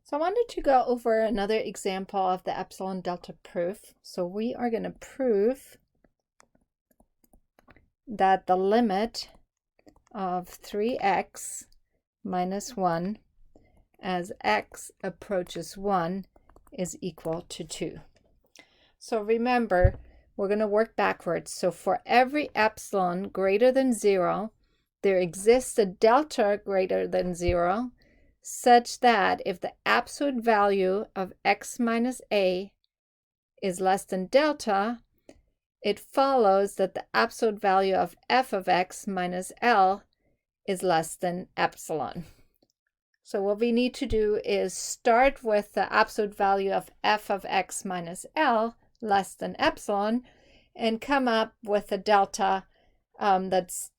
So I wanted to go over another example of the epsilon delta proof. So we are going to prove that the limit of 3x minus 1 as x approaches 1 is equal to 2. So remember, we're going to work backwards. So for every epsilon greater than 0, there exists a delta greater than 0, such that if the absolute value of x minus a is less than delta, it follows that the absolute value of f of x minus L is less than epsilon. So what we need to do is start with the absolute value of f of x minus L less than epsilon and come up with a delta that's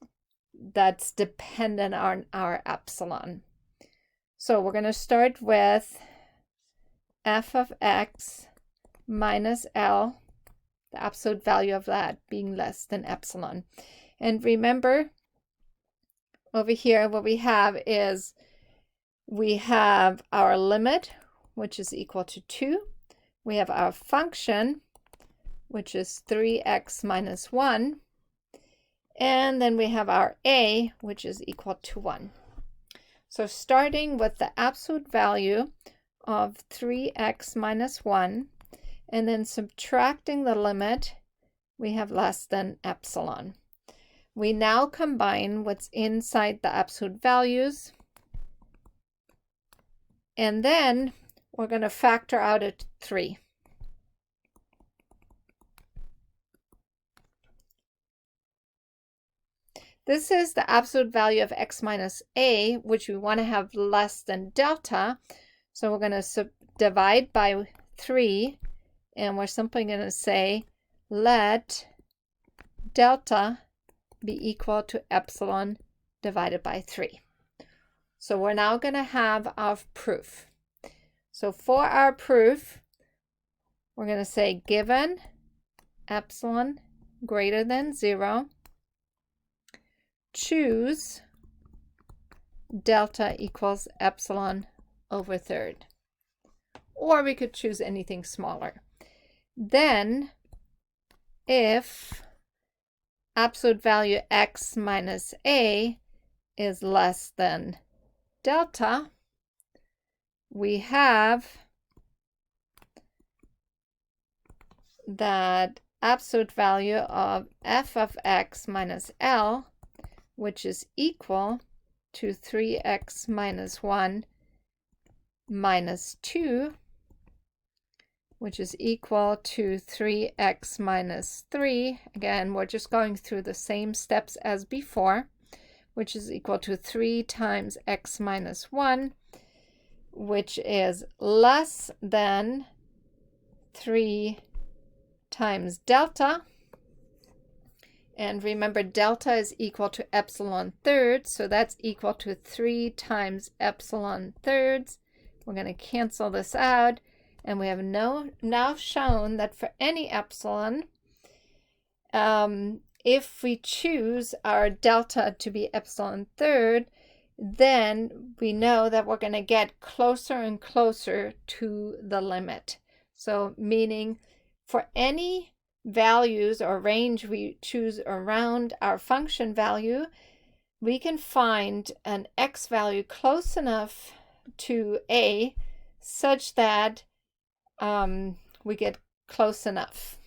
dependent on our epsilon. So we're going to start with f of x minus L, the absolute value of that being less than epsilon. And remember, over here what we have is we have our limit, which is equal to 2. We have our function, which is 3x minus 1. And then we have our a, which is equal to 1. So starting with the absolute value of 3x minus 1, and then subtracting the limit, we have less than epsilon. We now combine what's inside the absolute values, and then we're going to factor out a 3. This is the absolute value of x minus a, which we want to have less than delta. So we're going to divide by 3, and we're simply going to say let delta be equal to epsilon divided by 3. So we're now going to have our proof. So for our proof, we're going to say given epsilon greater than 0, choose delta equals epsilon over third. Or we could choose anything smaller. Then, if absolute value x minus a is less than delta, we have that absolute value of f of x minus L, which is equal to 3x minus 1 minus 2, which is equal to 3x minus 3. Again, we're just going through the same steps as before, which is equal to 3 times x minus 1, which is less than 3 times delta. And remember, delta is equal to epsilon thirds, so that's equal to 3 times epsilon thirds. We're going to cancel this out, and we have now shown that for any epsilon, if we choose our delta to be epsilon third, then we know that we're going to get closer and closer to the limit. So meaning for any values or range we choose around our function value, we can find an x value close enough to a such that we get close enough.